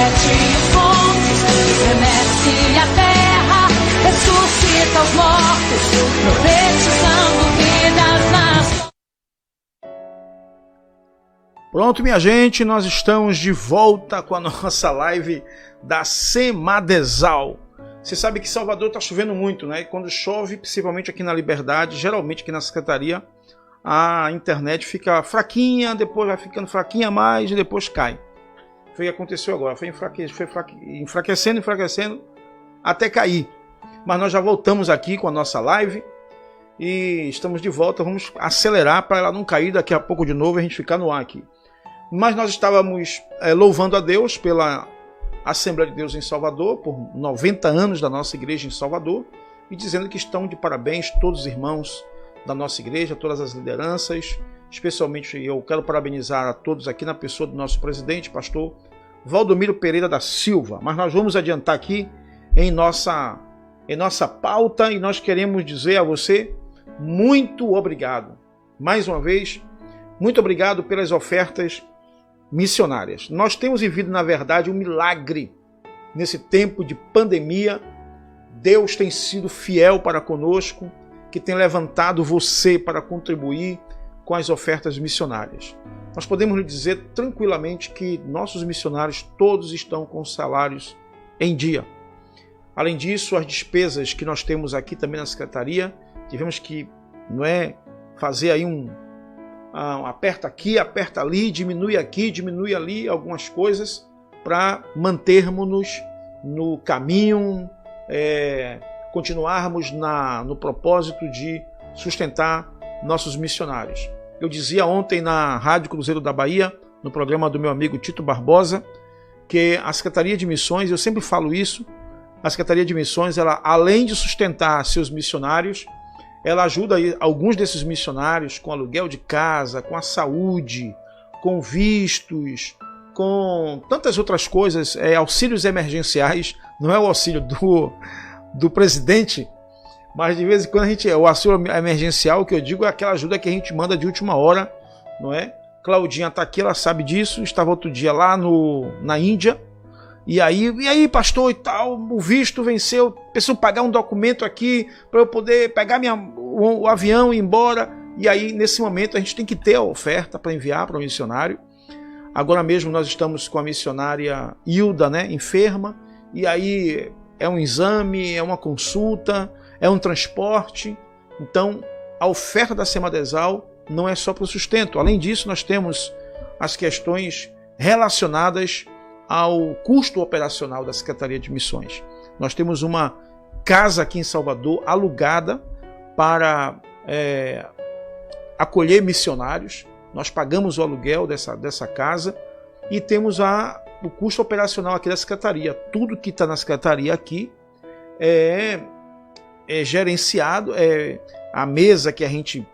repete os contos, estremece a terra, ressuscita os mortos, profetizando vidas nas... Pronto, minha gente, nós estamos de volta com a nossa live da Semadesal. Você sabe que Salvador está chovendo muito, né? E quando chove, principalmente aqui na Liberdade, geralmente aqui na Secretaria, a internet fica fraquinha, depois vai ficando fraquinha mais e depois cai. Foi o que aconteceu agora, foi enfraquecendo, até cair. Mas nós já voltamos aqui com a nossa live e estamos de volta, vamos acelerar para ela não cair daqui a pouco de novo e a gente ficar no ar aqui. Mas nós estávamos louvando a Deus pela Assembleia de Deus em Salvador, por 90 anos da nossa igreja em Salvador, e dizendo que estão de parabéns todos os irmãos da nossa igreja, todas as lideranças, especialmente eu quero parabenizar a todos aqui na pessoa do nosso presidente, pastor Valdomiro Pereira da Silva. Mas nós vamos adiantar aqui em nossa pauta e nós queremos dizer a você muito obrigado. Mais uma vez, muito obrigado pelas ofertas missionárias. Nós temos vivido, na verdade, um milagre nesse tempo de pandemia. Deus tem sido fiel para conosco, que tem levantado você para contribuir com as ofertas missionárias. Nós podemos lhe dizer tranquilamente que nossos missionários todos estão com salários em dia. Além disso, as despesas que nós temos aqui também na Secretaria, tivemos que fazer aí aperta aqui, aperta ali, diminui aqui, diminui ali algumas coisas para mantermos-nos no caminho, continuarmos no propósito de sustentar nossos missionários. Eu dizia ontem na Rádio Cruzeiro da Bahia, no programa do meu amigo Tito Barbosa, que a Secretaria de Missões, eu sempre falo isso, a Secretaria de Missões, ela, além de sustentar seus missionários, ela ajuda alguns desses missionários com aluguel de casa, com a saúde, com vistos, com tantas outras coisas, auxílios emergenciais. Não é o auxílio do presidente, mas de vez em quando o auxílio emergencial, que eu digo, é aquela ajuda que a gente manda de última hora, não é? Claudinha está aqui, ela sabe disso, estava outro dia lá na Índia, e aí, pastor, e tal, o visto venceu, preciso pagar um documento aqui para eu poder pegar o avião e ir embora. E aí, nesse momento, a gente tem que ter a oferta para enviar para o missionário. Agora mesmo nós estamos com a missionária Hilda, enferma, e aí é um exame, é uma consulta, é um transporte. Então, a oferta da Semadesal não é só para o sustento. Além disso, nós temos as questões relacionadas ao custo operacional da Secretaria de Missões. Nós temos uma casa aqui em Salvador alugada para acolher missionários. Nós pagamos o aluguel dessa casa e temos o custo operacional aqui da Secretaria. Tudo que está na Secretaria aqui é gerenciado, a mesa que a gente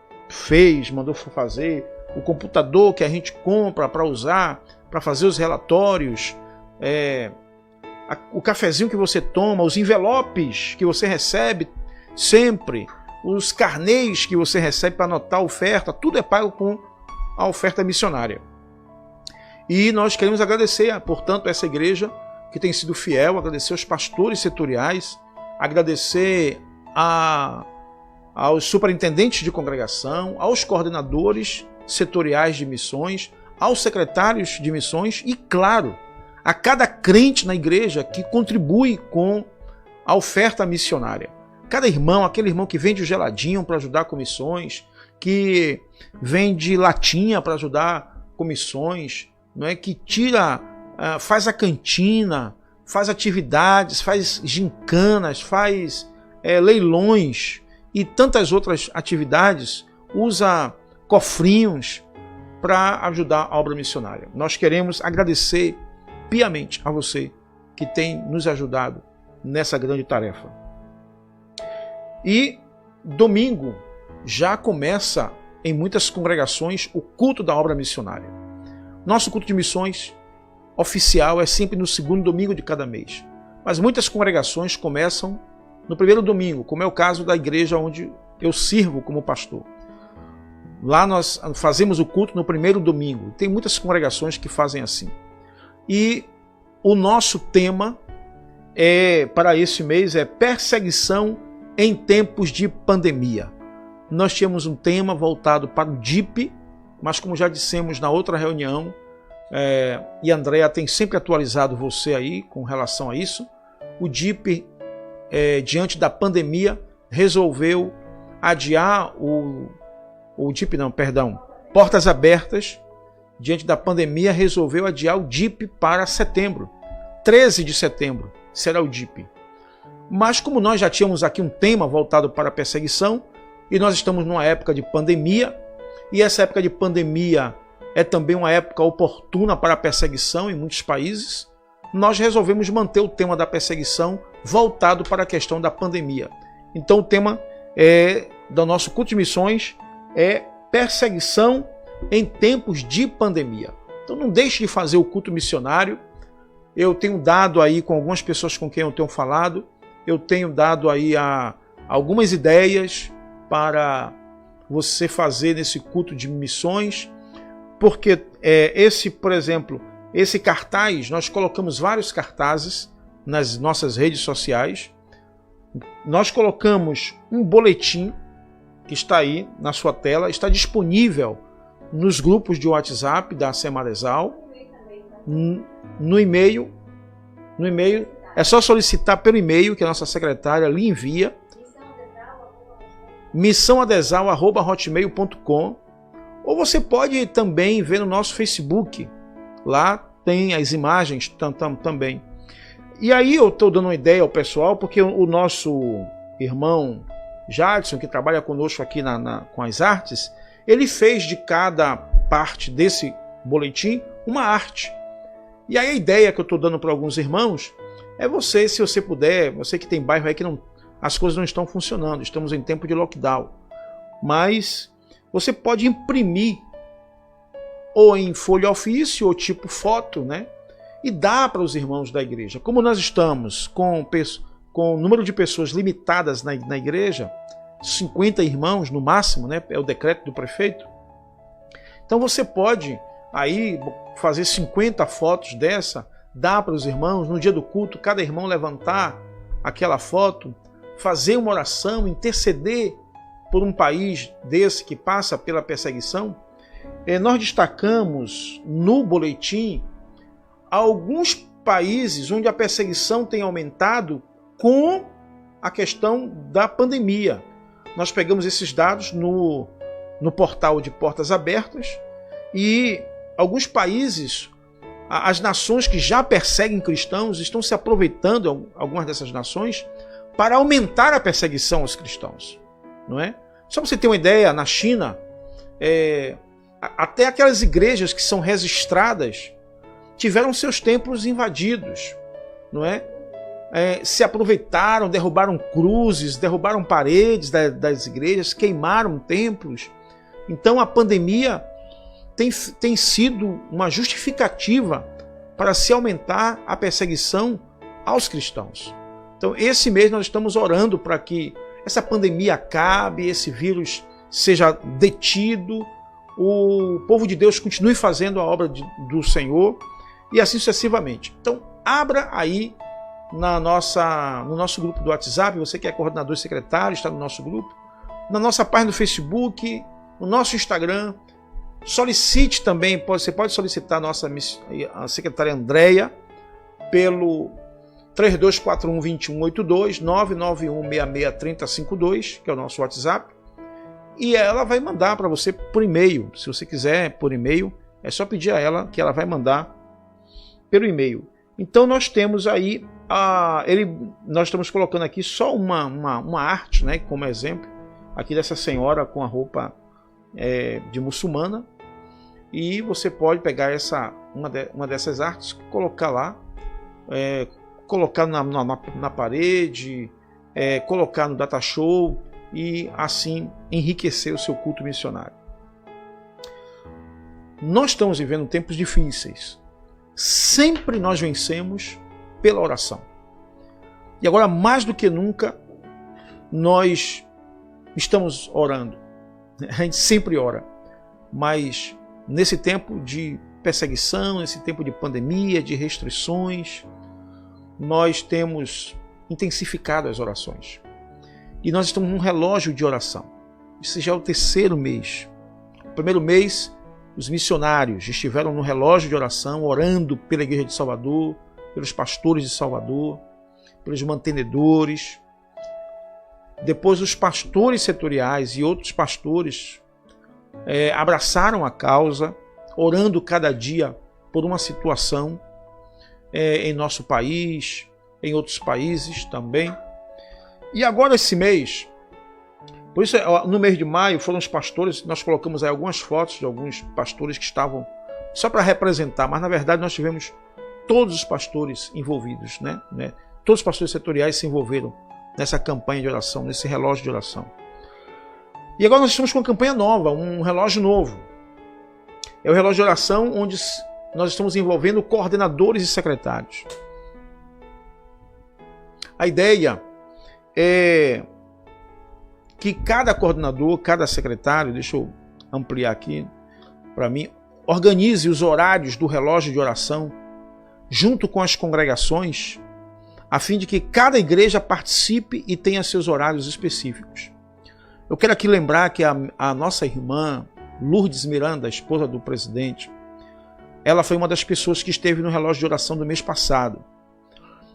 mandou fazer, o computador que a gente compra para usar, para fazer os relatórios, o cafezinho que você toma, os envelopes que você recebe sempre, os carnês que você recebe para anotar a oferta, tudo é pago com a oferta missionária. E nós queremos agradecer, portanto, a essa igreja que tem sido fiel, agradecer aos pastores setoriais, agradecer aos superintendentes de congregação, aos coordenadores setoriais de missões, aos secretários de missões e, claro, a cada crente na igreja que contribui com a oferta missionária. Cada irmão, aquele irmão que vende o geladinho para ajudar com missões, que vende latinha para ajudar com missões, que faz a cantina, faz atividades, faz gincanas, faz leilões e tantas outras atividades, usa cofrinhos para ajudar a obra missionária. Nós queremos agradecer piamente a você que tem nos ajudado nessa grande tarefa. E domingo já começa em muitas congregações o culto da obra missionária. Nosso culto de missões oficial é sempre no segundo domingo de cada mês, mas muitas congregações começam no primeiro domingo, como é o caso da igreja onde eu sirvo como pastor. Lá nós fazemos o culto no primeiro domingo. Tem muitas congregações que fazem assim. E o nosso tema para esse mês é perseguição em tempos de pandemia. Nós tínhamos um tema voltado para o DIP, mas como já dissemos na outra reunião, e a Andrea tem sempre atualizado você aí com relação a isso, o DIP, diante da pandemia, resolveu adiar Portas Abertas, diante da pandemia, resolveu adiar o DIP para setembro. 13 de setembro será o DIP. Mas como nós já tínhamos aqui um tema voltado para a perseguição, e nós estamos numa época de pandemia, e essa época de pandemia é também uma época oportuna para a perseguição em muitos países, nós resolvemos manter o tema da perseguição voltado para a questão da pandemia. Então o tema do nosso culto de missões é perseguição em tempos de pandemia. Então não deixe de fazer o culto missionário. Eu tenho dado aí com algumas pessoas com quem eu tenho falado, eu tenho dado aí algumas ideias para você fazer nesse culto de missões, porque por exemplo, esse cartaz, nós colocamos vários cartazes nas nossas redes sociais. Nós colocamos um boletim que está aí na sua tela, está disponível nos grupos de WhatsApp da Semaresal, no e-mail, é só solicitar pelo e-mail que a nossa secretária lhe envia, missãoadesal@hotmail.com, ou você pode também ver no nosso Facebook, lá tem as imagens também. E aí eu estou dando uma ideia ao pessoal, porque o nosso irmão Jadson, que trabalha conosco aqui com as artes, ele fez de cada parte desse boletim uma arte. E aí a ideia que eu estou dando para alguns irmãos é você, se você puder, você que tem bairro aí que as coisas não estão funcionando, estamos em tempo de lockdown, mas você pode imprimir ou em folha ofício ou tipo foto, né? E dar para os irmãos da igreja. Como nós estamos com o número de pessoas limitadas na igreja, 50 irmãos no máximo, né? É o decreto do prefeito. Então você pode aí fazer 50 fotos dessa, dar para os irmãos, no dia do culto, cada irmão levantar aquela foto, fazer uma oração, interceder por um país desse que passa pela perseguição. Nós destacamos no boletim alguns países onde a perseguição tem aumentado com a questão da pandemia. Nós pegamos esses dados no portal de Portas Abertas e alguns países, as nações que já perseguem cristãos, estão se aproveitando, algumas dessas nações, para aumentar a perseguição aos cristãos. Não é? Só para você ter uma ideia, na China, até aquelas igrejas que são registradas tiveram seus templos invadidos, não é? Se aproveitaram, derrubaram cruzes, derrubaram paredes das igrejas, queimaram templos. Então a pandemia tem sido uma justificativa para se aumentar a perseguição aos cristãos. Então esse mês nós estamos orando para que essa pandemia acabe, esse vírus seja detido, o povo de Deus continue fazendo a obra do Senhor e assim sucessivamente. Então abra aí no nosso grupo do WhatsApp, você que é coordenador e secretário, está no nosso grupo, na nossa página do Facebook, no nosso Instagram. Solicite também, você pode solicitar a secretária Andrea pelo 3241-2182, 991663052, que é o nosso WhatsApp, e ela vai mandar para você por e-mail. Se você quiser por e-mail, é só pedir a ela que ela vai mandar pelo e-mail. Então nós temos aí, nós estamos colocando aqui só uma arte, né, como exemplo, aqui dessa senhora com a roupa de muçulmana, e você pode pegar uma dessas artes, colocar lá, colocar na parede, colocar no data show e assim enriquecer o seu culto missionário. Nós estamos vivendo tempos difíceis. Sempre nós vencemos pela oração. E agora, mais do que nunca, nós estamos orando. A gente sempre ora. Mas nesse tempo de perseguição, nesse tempo de pandemia, de restrições, nós temos intensificado as orações. E nós estamos num relógio de oração. Esse já é o terceiro mês. O primeiro mês, os missionários estiveram no relógio de oração, orando pela Igreja de Salvador, pelos pastores de Salvador, pelos mantenedores. Depois os pastores setoriais e outros pastores abraçaram a causa, orando cada dia por uma situação em nosso país, em outros países também. E agora esse mês, por isso no mês de maio foram os pastores, nós colocamos aí algumas fotos de alguns pastores que estavam só para representar, mas na verdade nós tivemos todos os pastores envolvidos, né? Todos os pastores setoriais se envolveram nessa campanha de oração, nesse relógio de oração. E agora nós estamos com uma campanha nova, um relógio novo. É o relógio de oração onde nós estamos envolvendo coordenadores e secretários. A ideia é que cada coordenador, cada secretário, deixa eu ampliar aqui para mim, organize os horários do relógio de oração junto com as congregações, a fim de que cada igreja participe e tenha seus horários específicos. Eu quero aqui lembrar que a nossa irmã Lourdes Miranda, a esposa do presidente, ela foi uma das pessoas que esteve no relógio de oração do mês passado.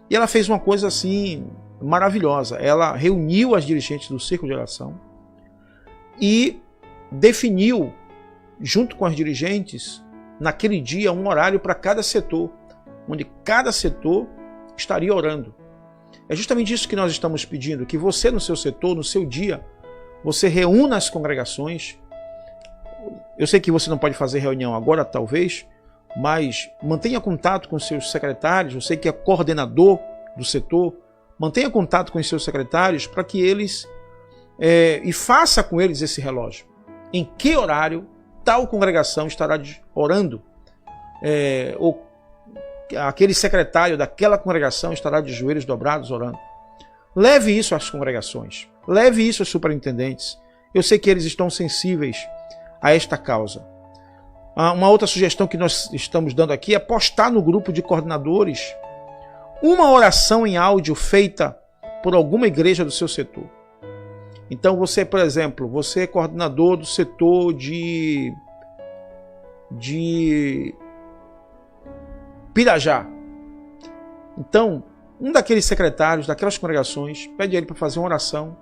E ela fez uma coisa assim maravilhosa. Ela reuniu as dirigentes do círculo de oração e definiu, junto com as dirigentes, naquele dia, um horário para cada setor, onde cada setor estaria orando. É justamente isso que nós estamos pedindo, que você no seu setor, no seu dia, você reúna as congregações. Eu sei que você não pode fazer reunião agora, talvez, mas mantenha contato com seus secretários, eu sei que é coordenador do setor, mantenha contato com os seus secretários para que eles, e faça com eles esse relógio. Em que horário tal congregação estará orando, ou aquele secretário daquela congregação estará de joelhos dobrados orando. Leve isso às congregações, leve isso aos superintendentes. Eu sei que eles estão sensíveis a esta causa. Uma outra sugestão que nós estamos dando aqui é postar no grupo de coordenadores uma oração em áudio feita por alguma igreja do seu setor. Então você, por exemplo, você é coordenador do setor de Pirajá. Então, um daqueles secretários daquelas congregações pede a ele para fazer uma oração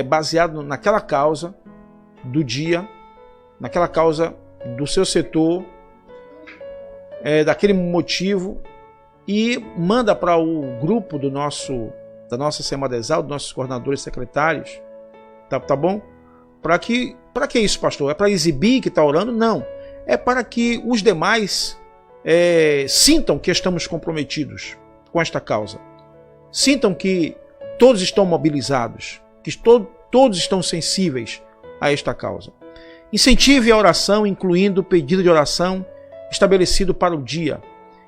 baseado naquela causa do dia, naquela causa do seu setor, daquele motivo, e manda para o grupo da nossa Semadesal, dos nossos coordenadores secretários, tá bom? Para que isso, pastor? É para exibir que está orando? Não. É para que os demais sintam que estamos comprometidos com esta causa. Sintam que todos estão mobilizados, que todos estão sensíveis a esta causa. Incentive a oração, incluindo o pedido de oração estabelecido para o dia.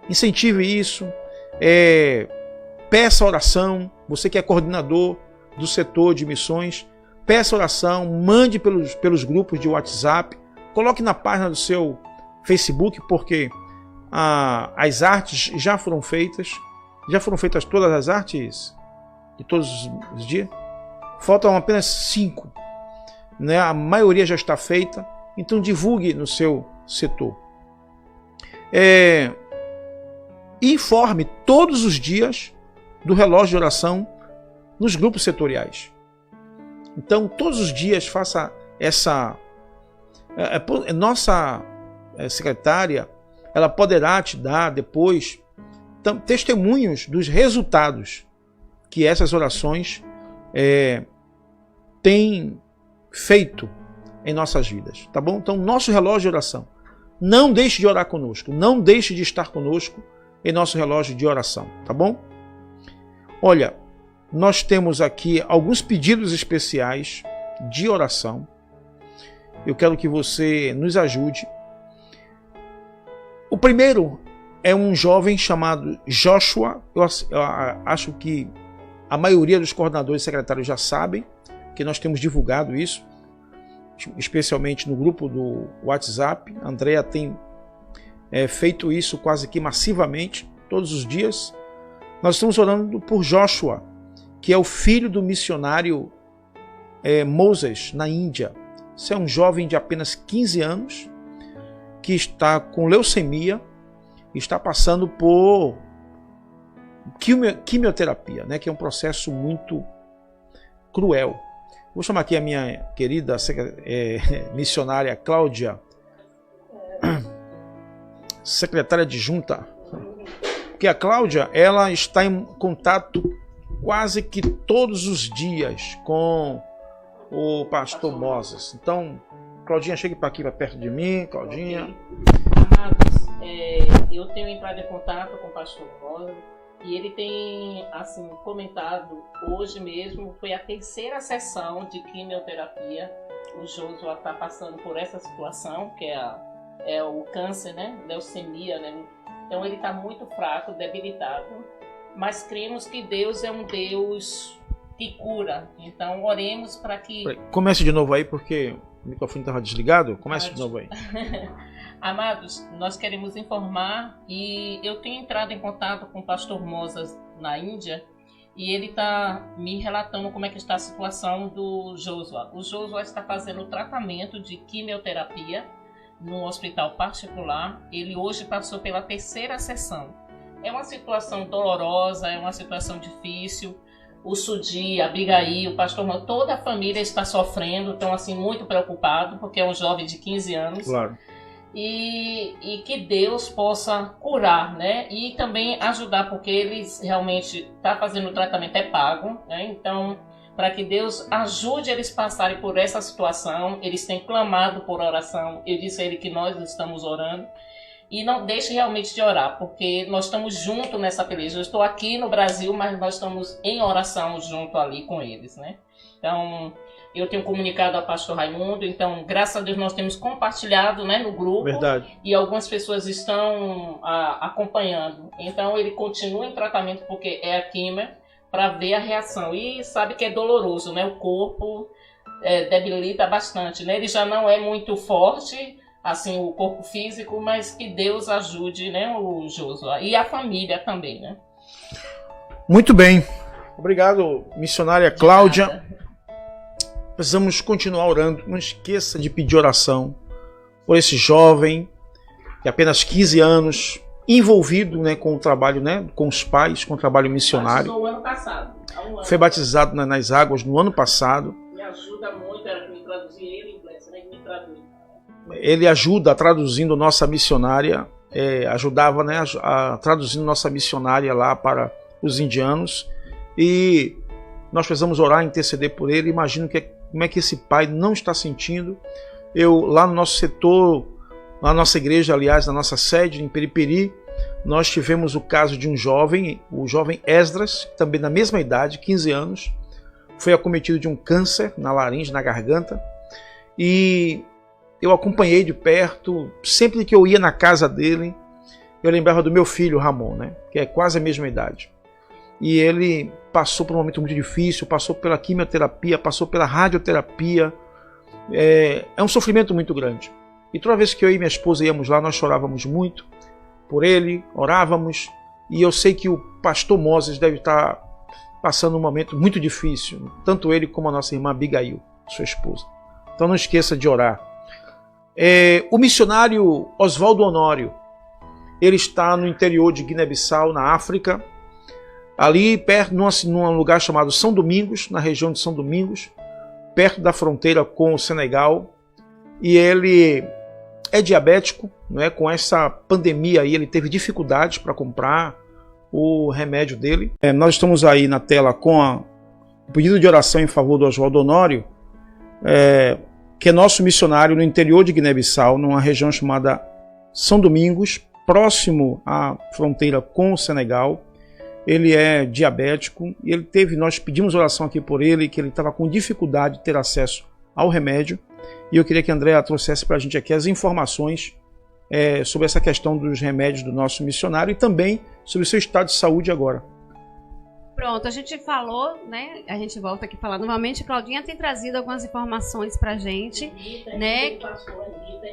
Incentive isso, peça oração, você que é coordenador do setor de missões, peça oração, mande pelos grupos de WhatsApp, coloque na página do seu Facebook, porque as artes já foram feitas todas as artes de todos os dias, faltam apenas 5, né? A maioria já está feita, então divulgue no seu setor. Informe todos os dias do relógio de oração nos grupos setoriais. Então, todos os dias faça essa... Nossa secretária, ela poderá te dar depois testemunhos dos resultados que essas orações têm feito em nossas vidas, tá bom? Então, nosso relógio de oração. Não deixe de orar conosco, não deixe de estar conosco em nosso relógio de oração, tá bom? Olha, nós temos aqui alguns pedidos especiais de oração. Eu quero que você nos ajude. O primeiro é um jovem chamado Joshua. Eu acho que a maioria dos coordenadores e secretários já sabem que nós temos divulgado isso, especialmente no grupo do WhatsApp. A Andrea tem feito isso quase que massivamente, todos os dias. Nós estamos orando por Joshua, que é o filho do missionário Moses, na Índia. Esse é um jovem de apenas 15 anos, que está com leucemia, e está passando por quimioterapia, né, que é um processo muito cruel. Vou chamar aqui a minha querida missionária Cláudia, secretária adjunta, porque a Cláudia, ela está em contato quase que todos os dias com o pastor Moses. Então, Claudinha, chegue para aqui, para perto de mim, Claudinha. Amados, eu tenho entrado em contato com o pastor Moses e ele tem, assim, comentado, hoje mesmo foi a 3ª sessão de quimioterapia. O Joshua está passando por essa situação, que é o câncer, né? Leucemia, né? Então ele está muito fraco, debilitado, mas cremos que Deus é um Deus que cura. Então oremos para que... Comece de novo aí, porque o microfone estava desligado. Comece de novo aí. Amados, nós queremos informar, e eu tenho entrado em contato com o pastor Moses na Índia, e ele está me relatando como é que está a situação do Joshua. O Joshua está fazendo o tratamento de quimioterapia num hospital particular. Ele hoje passou pela 3ª sessão. É uma situação dolorosa, é uma situação difícil. O Sudi, a Abigail, o pastor, toda a família está sofrendo, estão assim muito preocupados, porque é um jovem de 15 anos. Claro. E que Deus possa curar, né? E também ajudar, porque eles realmente estão fazendo o tratamento, é pago, né? Então, para que Deus ajude eles a passarem por essa situação. Eles têm clamado por oração. Eu disse a ele que nós estamos orando. E não deixe realmente de orar, porque nós estamos juntos nessa peleja. Eu estou aqui no Brasil, mas nós estamos em oração junto ali com eles, né? Então, eu tenho comunicado ao pastor Raimundo. Então, graças a Deus, nós temos compartilhado, né, no grupo. Verdade. E algumas pessoas estão acompanhando. Então, ele continua em tratamento, porque é a quimio, para ver a reação. E sabe que é doloroso, né? O corpo debilita bastante, né? Ele já não é muito forte, assim, o corpo físico, mas que Deus ajude, né, o Joshua. E a família também, né? Muito bem. Obrigado, missionária Cláudia. Precisamos continuar orando. Não esqueça de pedir oração por esse jovem de apenas 15 anos, envolvido, né, com o trabalho, né, com os pais, com o trabalho missionário. No ano passado. Foi batizado nas águas no ano passado. Me ajuda muito, era me traduzir ele em inglês, né? Me traduz. Ele ajuda traduzindo nossa missionária, ajudava, né, traduzindo nossa missionária lá para os indianos. E nós precisamos orar, interceder por ele. Imagino como é que esse pai não está sentindo. Eu, lá no nosso setor, na nossa igreja, aliás, na nossa sede, em Periperi, nós tivemos o caso de um jovem, o jovem Esdras, também na mesma idade, 15 anos, foi acometido de um câncer na laringe, na garganta, e eu acompanhei de perto. Sempre que eu ia na casa dele, eu lembrava do meu filho, Ramon, né, que é quase a mesma idade. E ele passou por um momento muito difícil, passou pela quimioterapia, passou pela radioterapia. É um sofrimento muito grande. E toda vez que eu e minha esposa íamos lá, nós chorávamos muito por ele, orávamos. E eu sei que o pastor Moses deve estar passando um momento muito difícil, tanto ele como a nossa irmã Abigail, sua esposa. Então não esqueça de orar. O missionário Oswaldo Honório, ele está no interior de Guiné-Bissau, na África, ali perto, num lugar chamado São Domingos, na região de São Domingos, perto da fronteira com o Senegal. E ele é diabético, né? Com essa pandemia aí, ele teve dificuldades para comprar o remédio dele. Nós estamos aí na tela com o pedido de oração em favor do Oswaldo Honório, que é nosso missionário no interior de Guiné-Bissau, numa região chamada São Domingos, próximo à fronteira com o Senegal. Ele é diabético e nós pedimos oração aqui por ele, que ele estava com dificuldade de ter acesso ao remédio. E eu queria que a Andréa trouxesse para a gente aqui as informações sobre essa questão dos remédios do nosso missionário e também sobre o seu estado de saúde agora. Pronto, a gente falou, né? A gente volta aqui a falar novamente. Claudinha tem trazido algumas informações pra gente, né?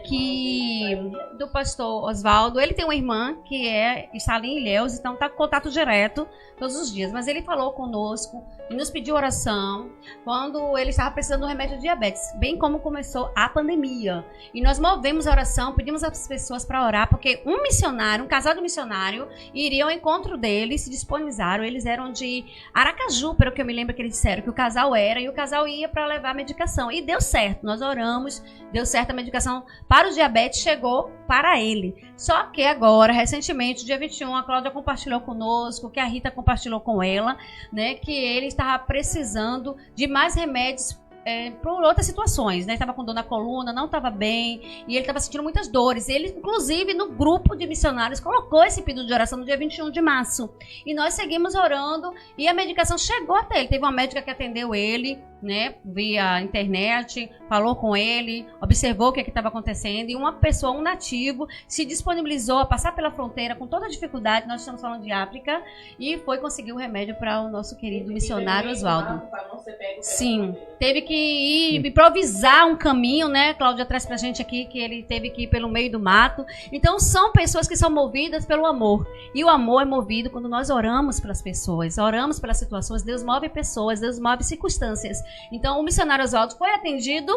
Que do pastor Oswaldo, ele tem uma irmã que está ali em Ilhéus, então tá com contato direto todos os dias. Mas ele falou conosco e nos pediu oração quando ele estava precisando do remédio de diabetes, bem como começou a pandemia. E nós movemos a oração, pedimos às pessoas para orar, porque um casal de missionário, iria ao encontro deles, se disponibilizaram. Eles eram de Aracaju, pelo que eu me lembro que eles disseram que o casal era, e o casal ia para levar a medicação. E deu certo, nós oramos, deu certo, a medicação para o diabetes chegou para ele. Só que agora, recentemente, dia 21, a Cláudia compartilhou conosco, que a Rita compartilhou com ela, né, que ele estava precisando de mais remédios por outras situações, né? Estava com dor na coluna, não estava bem, e ele estava sentindo muitas dores. Ele, inclusive, no grupo de missionários, colocou esse pedido de oração no dia 21 de março. E nós seguimos orando, e a medicação chegou até ele. Teve uma médica que atendeu ele, né, via internet, falou com ele, observou o que estava acontecendo, e uma pessoa, um nativo, se disponibilizou a passar pela fronteira com toda a dificuldade, nós estamos falando de África, e foi conseguir o remédio para o nosso querido missionário Oswaldo. Sim, teve que ir improvisar um caminho, né? Cláudia traz pra gente aqui que ele teve que ir pelo meio do mato. Então são pessoas que são movidas pelo amor, e o amor é movido quando nós oramos pelas pessoas, oramos pelas situações. Deus move pessoas, Deus move circunstâncias. Então o missionário Oswaldo foi atendido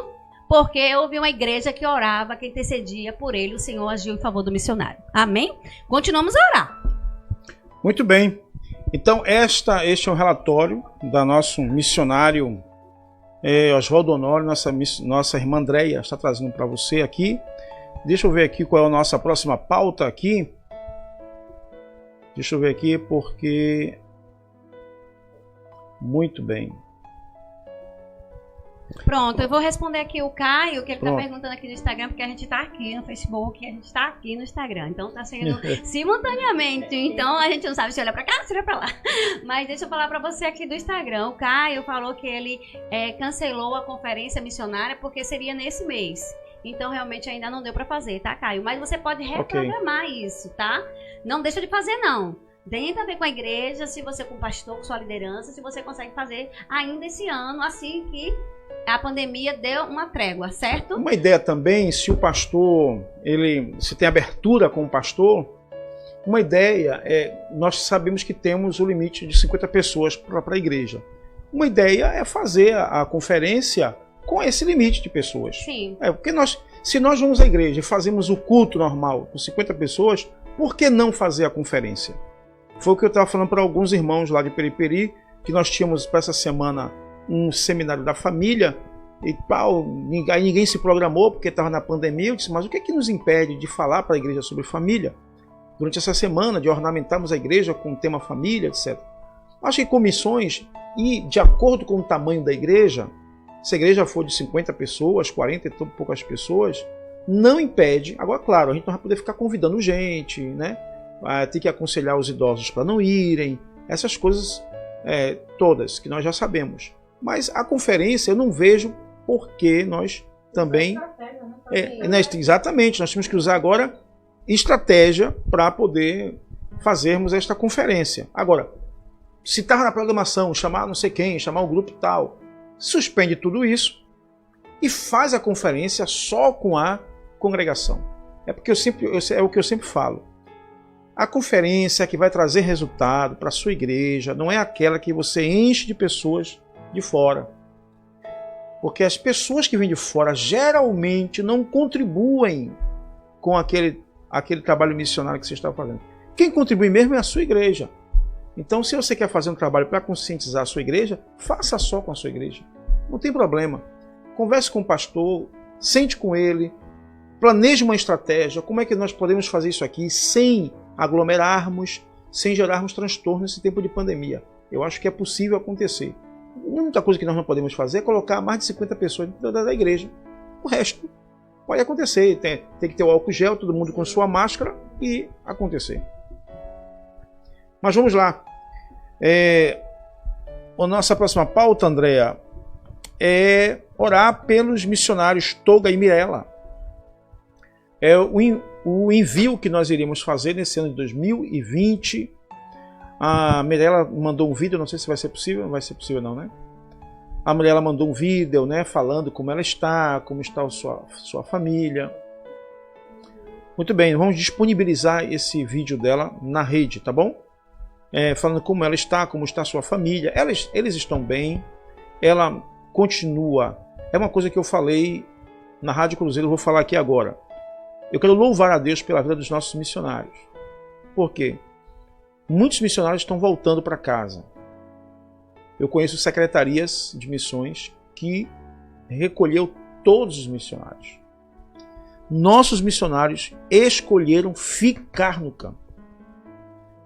porque houve uma igreja que orava, que intercedia por ele. O Senhor agiu em favor do missionário. Amém? Continuamos a orar. Muito bem. Então este é um relatório da nosso missionário Oswaldo Honório, nossa irmã Andréia está trazendo para você aqui. Deixa eu ver aqui qual é a nossa próxima pauta aqui. Deixa eu ver aqui porque... Muito bem. Pronto, eu vou responder aqui o Caio, que ele está perguntando aqui no Instagram, porque a gente está aqui no Facebook e a gente está aqui no Instagram. Então está sendo simultaneamente. Então a gente não sabe se olha para cá, se olha para lá. Mas deixa eu falar para você aqui do Instagram. O Caio falou que ele cancelou a conferência missionária porque seria nesse mês. Então realmente ainda não deu para fazer, tá, Caio? Mas você pode reprogramar isso, tá? Não deixa de fazer, não. Tenta ver com a igreja, se você com o pastor, com sua liderança, se você consegue fazer ainda esse ano, assim que a pandemia deu uma trégua, certo? Uma ideia também, se o pastor, se tem abertura com o pastor, uma ideia nós sabemos que temos o limite de 50 pessoas para a igreja. Uma ideia é fazer a conferência com esse limite de pessoas. Sim. Porque se nós vamos à igreja e fazemos o culto normal com 50 pessoas, por que não fazer a conferência? Foi o que eu estava falando para alguns irmãos lá de Periperi, que nós tínhamos para essa semana um seminário da família e tal. Aí ninguém se programou porque estava na pandemia. Eu disse, mas o que é que nos impede de falar para a igreja sobre família? Durante essa semana, de ornamentarmos a igreja com o tema família, etc. Acho que comissões, e de acordo com o tamanho da igreja, se a igreja for de 50 pessoas, 40 e poucas pessoas, não impede. Agora, claro, a gente não vai poder ficar convidando gente, né? Tem que aconselhar os idosos para não irem, essas coisas todas que nós já sabemos. Mas a conferência eu não vejo por que nós também... Exatamente, nós temos que usar agora estratégia para poder fazermos esta conferência. Agora, se estava na programação, chamar não sei quem, chamar o grupo tal, suspende tudo isso e faz a conferência só com a congregação. Porque é o que eu sempre falo. A conferência que vai trazer resultado para a sua igreja não é aquela que você enche de pessoas de fora. Porque as pessoas que vêm de fora geralmente não contribuem com aquele trabalho missionário que você está fazendo. Quem contribui mesmo é a sua igreja. Então, se você quer fazer um trabalho para conscientizar a sua igreja, faça só com a sua igreja. Não tem problema. Converse com o pastor, sente com ele, planeje uma estratégia. Como é que nós podemos fazer isso aqui sem aglomerarmos, sem gerarmos transtorno nesse tempo de pandemia? Eu acho que é possível acontecer. A única coisa que nós não podemos fazer é colocar mais de 50 pessoas dentro da igreja. O resto pode acontecer. Tem que ter o álcool gel, todo mundo com sua máscara e acontecer. Mas vamos lá. A nossa próxima pauta, Andréa, é orar pelos missionários Toga e Mirella. O envio que nós iríamos fazer nesse ano de 2020 A Mirella mandou um vídeo, não sei se vai ser possível, não vai ser possível não, né? A Mirella mandou um vídeo, né, falando como ela está, como está a sua família. Muito bem, vamos disponibilizar esse vídeo dela na rede, tá bom? Falando como ela está, como está a sua família. Eles estão bem, ela continua. É uma coisa que eu falei na Rádio Cruzeiro, eu vou falar aqui agora. Eu quero louvar a Deus pela vida dos nossos missionários. Por quê? Muitos missionários estão voltando para casa. Eu conheço secretarias de missões que recolheu todos os missionários. Nossos missionários escolheram ficar no campo.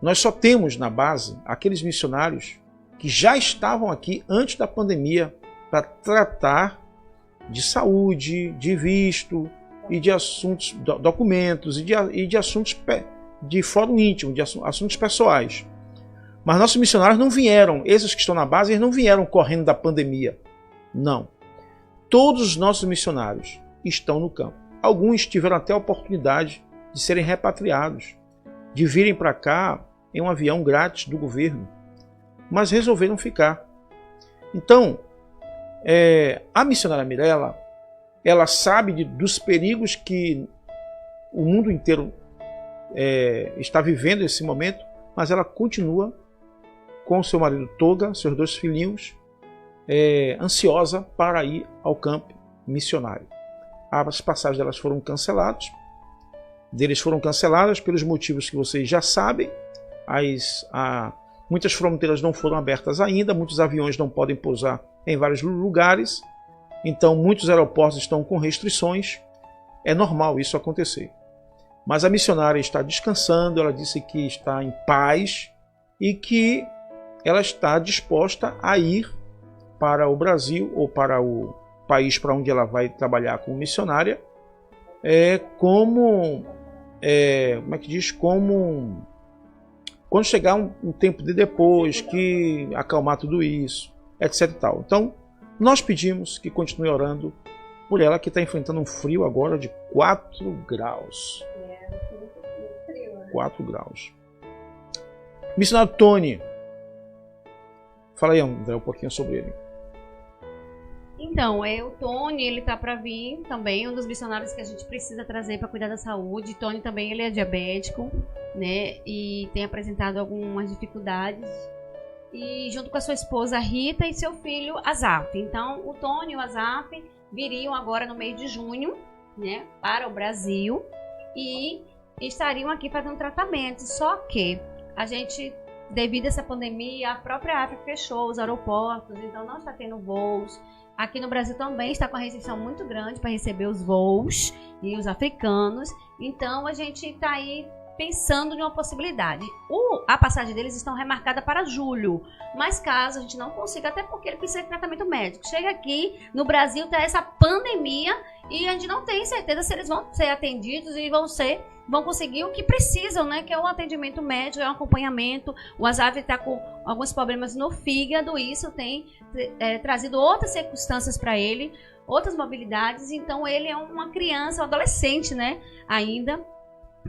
Nós só temos na base aqueles missionários que já estavam aqui antes da pandemia para tratar de saúde, de visto e de assuntos, documentos e de assuntos de fórum íntimo, de assuntos pessoais. Mas nossos missionários não vieram, esses que estão na base, eles não vieram correndo da pandemia. Não. Todos os nossos missionários estão no campo. Alguns tiveram até a oportunidade de serem repatriados, de virem para cá em um avião grátis do governo, mas resolveram ficar. Então, a missionária Mirella, ela sabe dos perigos que o mundo inteiro está vivendo nesse momento, mas ela continua com seu marido Toga, seus 2 filhinhos, ansiosa para ir ao campo missionário. As passagens delas foram canceladas, pelos motivos que vocês já sabem. Muitas fronteiras não foram abertas ainda, muitos aviões não podem pousar em vários lugares, então muitos aeroportos estão com restrições. É normal isso acontecer. Mas a missionária está descansando, ela disse que está em paz e que ela está disposta a ir para o Brasil ou para o país para onde ela vai trabalhar como missionária, como é que diz? Como quando chegar um tempo de depois, que acalmar tudo isso, etc e tal. Então, nós pedimos que continue orando por ela, que está enfrentando um frio agora de 4 graus. 4 graus. Missionário Tony. Fala aí, André, um pouquinho sobre ele. Então, o Tony, ele tá para vir também, um dos missionários que a gente precisa trazer para cuidar da saúde. Tony também, ele é diabético, né, e tem apresentado algumas dificuldades. E junto com a sua esposa Rita e seu filho Azaf. Então, o Tony e o Azaf viriam agora no mês de junho, né, para o Brasil e estariam aqui fazendo tratamento. Só que a gente, devido a essa pandemia, a própria África fechou os aeroportos, então não está tendo voos. Aqui no Brasil também está com a restrição muito grande para receber os voos e os africanos. Então a gente está aí pensando em uma possibilidade. A passagem deles estão remarcada para julho. Mas caso a gente não consiga, até porque ele precisa de tratamento médico. Chega aqui no Brasil, está essa pandemia e a gente não tem certeza se eles vão ser atendidos e vão conseguir o que precisam, né? Que é um atendimento médico, é um acompanhamento. O Azaf está com alguns problemas no fígado, isso tem trazido outras circunstâncias para ele, outras mobilidades. Então ele é uma criança, um adolescente, né? Ainda,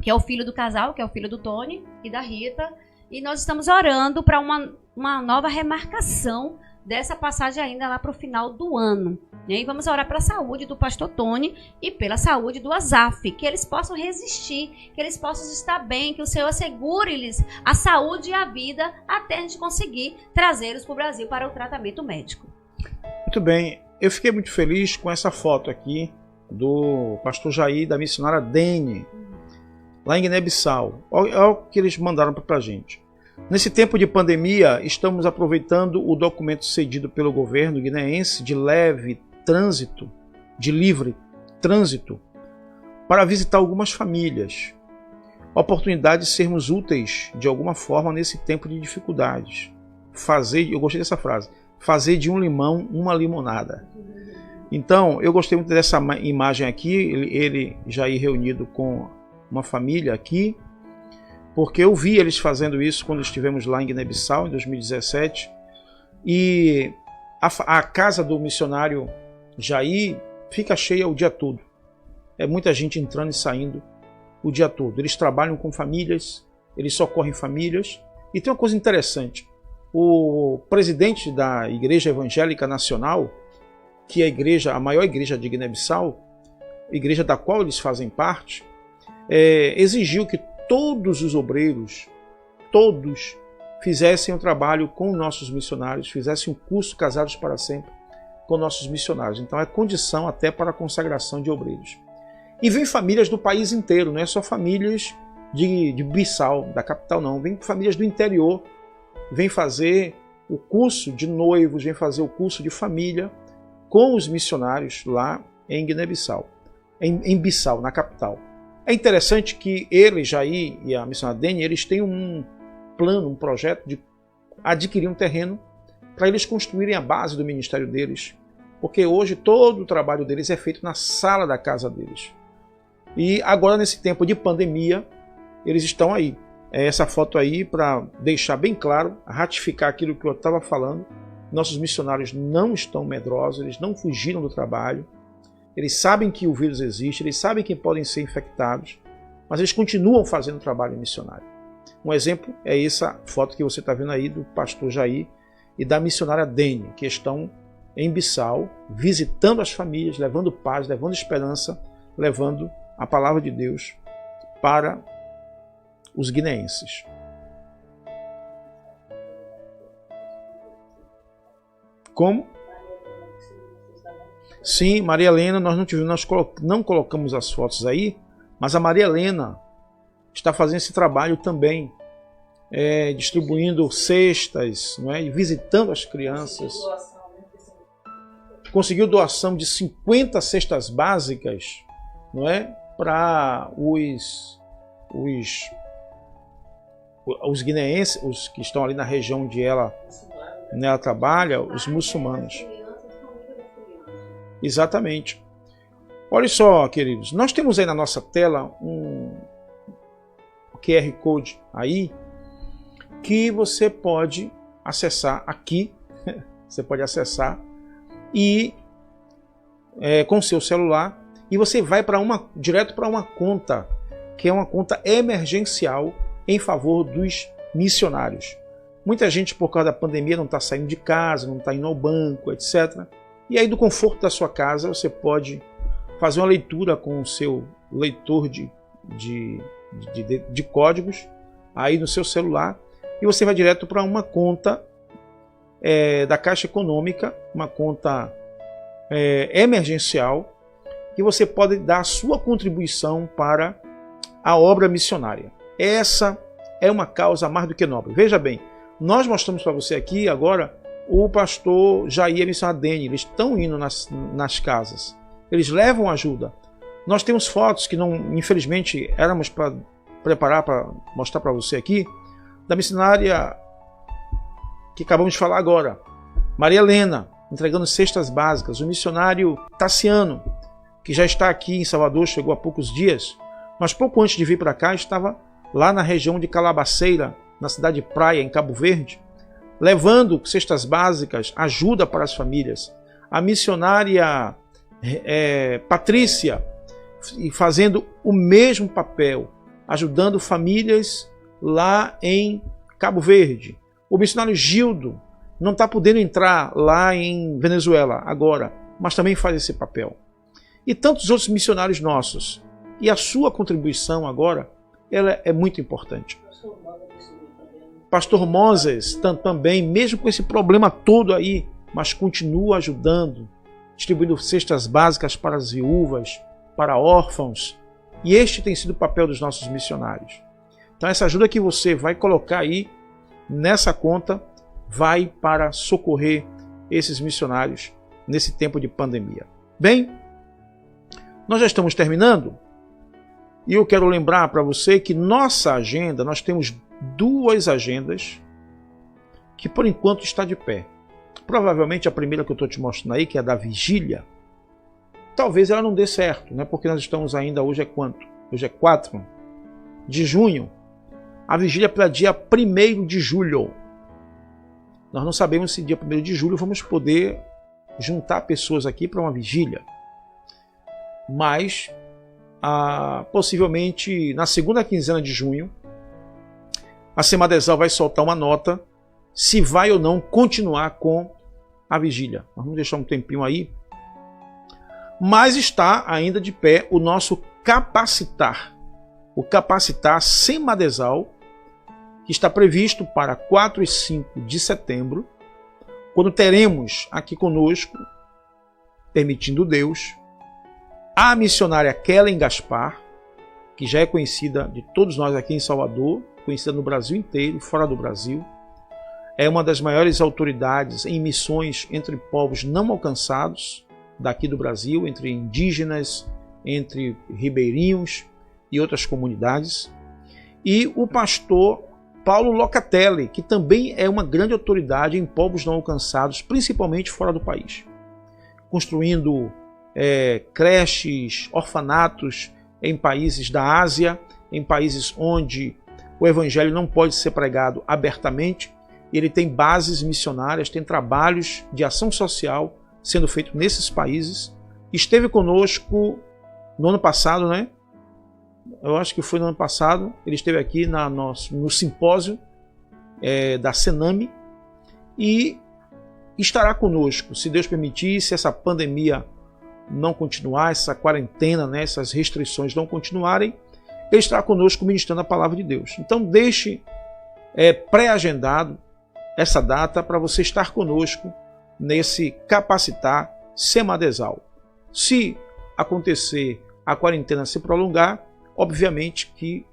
que é o filho do casal, que é o filho do Tony e da Rita. E nós estamos orando para uma nova remarcação dessa passagem ainda lá para o final do ano. E vamos orar pela saúde do pastor Tony e pela saúde do Azaf, que eles possam resistir, que eles possam estar bem, que o Senhor assegure-lhes a saúde e a vida até a gente conseguir trazê-los para o Brasil para o tratamento médico. Muito bem, eu fiquei muito feliz com essa foto aqui do pastor Jair, da missionária Dene, lá em Guiné-Bissau. Olha o que eles mandaram para a gente. Nesse tempo de pandemia, estamos aproveitando o documento cedido pelo governo guineense de livre trânsito, para visitar algumas famílias. Oportunidade de sermos úteis de alguma forma nesse tempo de dificuldades. Eu gostei dessa frase, fazer de um limão uma limonada. Então, eu gostei muito dessa imagem aqui, ele já ir reunido com uma família aqui, porque eu vi eles fazendo isso quando estivemos lá em Guiné-Bissau, em 2017, e a casa do missionário Jair fica cheia o dia todo. É muita gente entrando e saindo o dia todo. Eles trabalham com famílias, eles socorrem famílias, E tem uma coisa interessante. O presidente da Igreja Evangélica Nacional, que é a maior igreja de Guiné-Bissau, igreja da qual eles fazem parte, exigiu que todos os obreiros, todos, fizessem um trabalho com nossos missionários, fizessem um curso Casados para Sempre com nossos missionários. Então é condição até para a consagração de obreiros. E vem famílias do país inteiro, não é só famílias de Bissau, da capital não, vem famílias do interior, vem fazer o curso de noivos, vem fazer o curso de família com os missionários lá em Guiné-Bissau, em Bissau, na capital. É interessante que ele, Jair e a missionária Deni, eles têm um plano, um projeto de adquirir um terreno para eles construírem a base do ministério deles, porque hoje todo o trabalho deles é feito na sala da casa deles. E agora, nesse tempo de pandemia, eles estão aí. Essa foto aí para deixar bem claro, ratificar aquilo que eu estava falando. Nossos missionários não estão medrosos, eles não fugiram do trabalho, eles sabem que o vírus existe, eles sabem que podem ser infectados, mas eles continuam fazendo trabalho missionário. Um exemplo é essa foto que você está vendo aí do pastor Jair e da missionária Deni, que estão em Bissau, visitando as famílias, levando paz, levando esperança, levando a palavra de Deus para os guineenses. Como? Sim, Maria Helena, nós não colocamos as fotos aí, mas a Maria Helena está fazendo esse trabalho também, distribuindo cestas, não é? E visitando as crianças. Conseguiu doação de 50 cestas básicas, não é? Para os guineenses, os que estão ali na região onde ela trabalha, os muçulmanos. Exatamente. Olha só, queridos, nós temos aí na nossa tela um QR Code aí que você pode acessar aqui. Você pode acessar e com seu celular, e você vai direto para uma conta, que é uma conta emergencial em favor dos missionários. Muita gente, por causa da pandemia, não está saindo de casa, não está indo ao banco, etc. E aí, do conforto da sua casa, você pode fazer uma leitura com o seu leitor de códigos aí no seu celular, e você vai direto para uma conta da Caixa Econômica, uma conta emergencial, que você pode dar a sua contribuição para a obra missionária. Essa é uma causa mais do que nobre. Veja bem, nós mostramos para você aqui agora o pastor Jair e a missionária Deni. Eles estão indo nas casas, eles levam ajuda. Nós temos fotos que não, infelizmente, éramos para preparar para mostrar para você aqui, da missionária que acabamos de falar agora, Maria Helena, entregando cestas básicas. O missionário Tassiano, que já está aqui em Salvador, chegou há poucos dias, mas pouco antes de vir para cá estava lá na região de Calabaceira, na cidade de Praia, em Cabo Verde, levando cestas básicas, ajuda para as famílias. A missionária Patrícia, fazendo o mesmo papel, ajudando famílias lá em Cabo Verde. O missionário Gildo não está podendo entrar lá em Venezuela agora, mas também faz esse papel. E tantos outros missionários nossos. E a sua contribuição agora, ela é muito importante. Pastor Moses também, mesmo com esse problema todo aí, mas continua ajudando, distribuindo cestas básicas para as viúvas, para órfãos. E este tem sido o papel dos nossos missionários. Então essa ajuda que você vai colocar aí nessa conta vai para socorrer esses missionários nesse tempo de pandemia. Bem, nós já estamos terminando e eu quero lembrar para você que nossa agenda, nós temos 2 agendas que por enquanto está de pé. Provavelmente a primeira que eu estou te mostrando aí, que é a da vigília, talvez ela não dê certo, né? Porque nós estamos ainda, hoje é quanto? Hoje é 4 de junho. A vigília é para dia 1º de julho. Nós não sabemos se dia 1º de julho vamos poder juntar pessoas aqui para uma vigília. Mas, possivelmente, na segunda quinzena de junho, a Semadesal vai soltar uma nota se vai ou não continuar com a vigília. Nós vamos deixar um tempinho aí. Mas está ainda de pé o nosso Capacitar. O Capacitar Semadesal, que está previsto para 4 e 5 de setembro, quando teremos aqui conosco, permitindo Deus, a missionária Kellen Gaspar, que já é conhecida de todos nós aqui em Salvador, conhecida no Brasil inteiro e fora do Brasil. É uma das maiores autoridades em missões entre povos não alcançados daqui do Brasil, entre indígenas, entre ribeirinhos e outras comunidades. E o pastor Paulo Locatelli, que também é uma grande autoridade em povos não alcançados, principalmente fora do país, construindo creches, orfanatos em países da Ásia, em países onde o evangelho não pode ser pregado abertamente. Ele tem bases missionárias, tem trabalhos de ação social sendo feito nesses países. Esteve conosco no ano passado, né? Eu acho que foi no ano passado. Ele esteve aqui no simpósio da Sename e estará conosco, se Deus permitir, se essa pandemia não continuar, essa quarentena, né, essas restrições não continuarem, ele estará conosco ministrando a palavra de Deus. Então deixe pré-agendado essa data para você estar conosco nesse Capacitar Semadesal. Se acontecer a quarentena se prolongar, obviamente que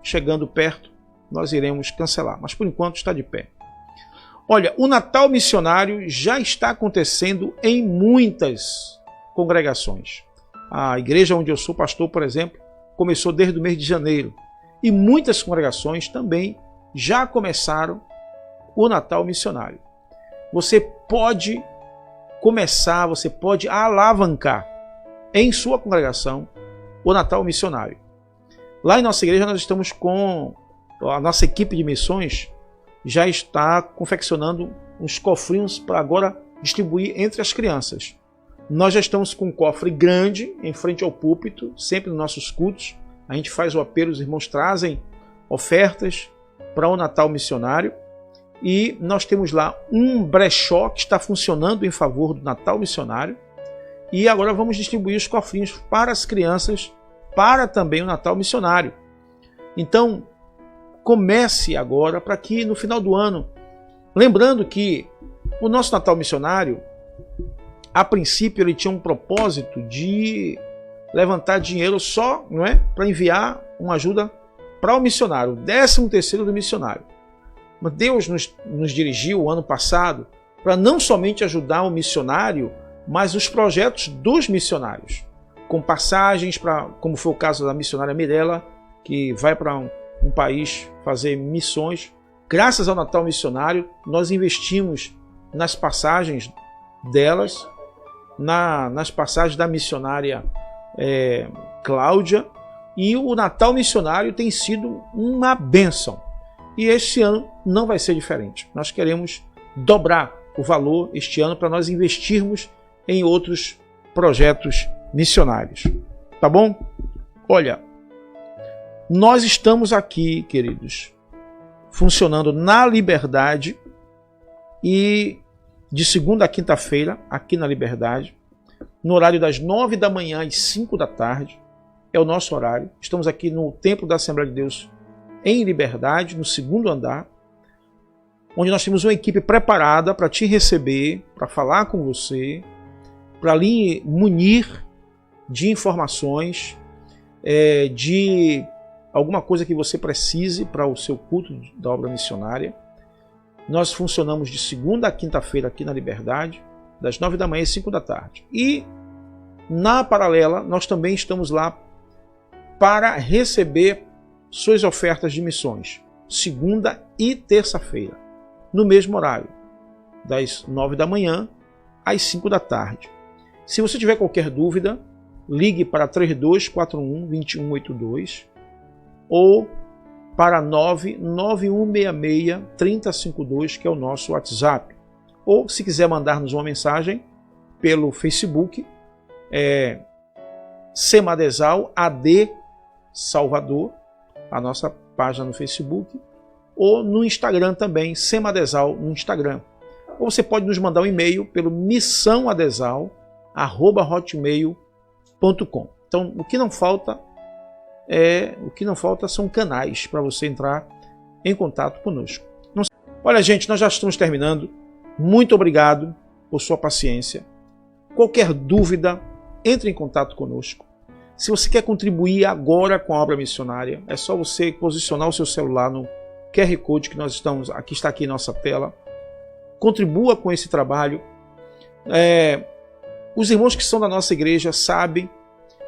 chegando perto nós iremos cancelar, mas por enquanto está de pé. Olha, o Natal Missionário já está acontecendo em muitas congregações. A igreja onde eu sou pastor, por exemplo, começou desde o mês de janeiro. E muitas congregações também já começaram o Natal Missionário. Você pode começar, você pode alavancar em sua congregação o Natal Missionário. Lá em nossa igreja nós estamos com a nossa equipe de missões, já está confeccionando uns cofrinhos para agora distribuir entre as crianças. Nós já estamos com um cofre grande em frente ao púlpito, sempre nos nossos cultos. A gente faz o apelo, os irmãos trazem ofertas para o Natal Missionário. E nós temos lá um brechó que está funcionando em favor do Natal Missionário. E agora vamos distribuir os cofrinhos para as crianças, para também o Natal Missionário. Então, comece agora para que no final do ano, lembrando que o nosso Natal Missionário, a princípio ele tinha um propósito de levantar dinheiro só, não é, para enviar uma ajuda para o missionário, o 13º do missionário. Mas Deus nos dirigiu o ano passado para não somente ajudar o missionário, mas os projetos dos missionários, com passagens para, como foi o caso da missionária Mirella, que vai para um país fazer missões. Graças ao Natal Missionário, nós investimos nas passagens delas, nas passagens da missionária Cláudia, e o Natal Missionário tem sido uma bênção. E este ano não vai ser diferente. Nós queremos dobrar o valor este ano para nós investirmos em outros projetos missionários. Tá bom? Olha, nós estamos aqui, queridos, funcionando na Liberdade e de segunda a quinta-feira, aqui na Liberdade, no horário das 9 da manhã às 5 da tarde, é o nosso horário. Estamos aqui no Templo da Assembleia de Deus em Liberdade, no 2º andar, onde nós temos uma equipe preparada para te receber, para falar com você, para lhe munir de informações, de alguma coisa que você precise para o seu culto da obra missionária. Nós funcionamos de segunda a quinta-feira aqui na Liberdade, das 9 da manhã às 5 da tarde. E na paralela, nós também estamos lá para receber suas ofertas de missões, segunda e terça-feira, no mesmo horário, das 9 da manhã às 5 da tarde. Se você tiver qualquer dúvida, ligue para 3241-2182 ou para 99166-3052, que é o nosso WhatsApp. Ou, se quiser mandar-nos uma mensagem pelo Facebook, Semadesal AD Salvador, a nossa página no Facebook, ou no Instagram também, Semadesal no Instagram. Ou você pode nos mandar um e-mail pelo missãoadesal@hotmail.com. Então, o que não falta são canais para você entrar em contato conosco. Olha, gente, nós já estamos terminando. Muito obrigado por sua paciência. Qualquer dúvida, entre em contato conosco. Se você quer contribuir agora com a obra missionária, é só você posicionar o seu celular no QR Code que nós estamos aqui, está aqui em nossa tela. Contribua com esse trabalho. Os irmãos que são da nossa igreja sabem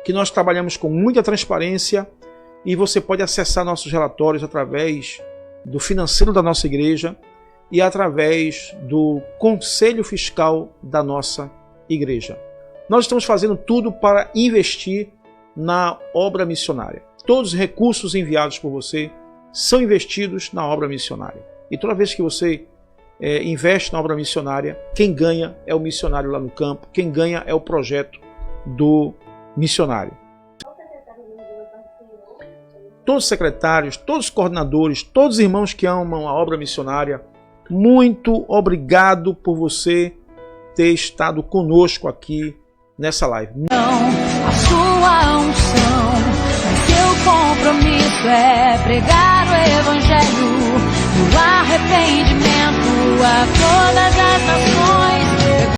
que nós trabalhamos com muita transparência e você pode acessar nossos relatórios através do financeiro da nossa igreja e através do conselho fiscal da nossa igreja. Nós estamos fazendo tudo para investir na obra missionária. Todos os recursos enviados por você são investidos na obra missionária. E toda vez que você investe na obra missionária, quem ganha é o missionário lá no campo, quem ganha é o projeto do missionário. Todos os secretários, todos os coordenadores, todos os irmãos que amam a obra missionária, muito obrigado por você ter estado conosco aqui nessa live. A sua unção, mas seu compromisso é pregar o evangelho, o arrependimento a todas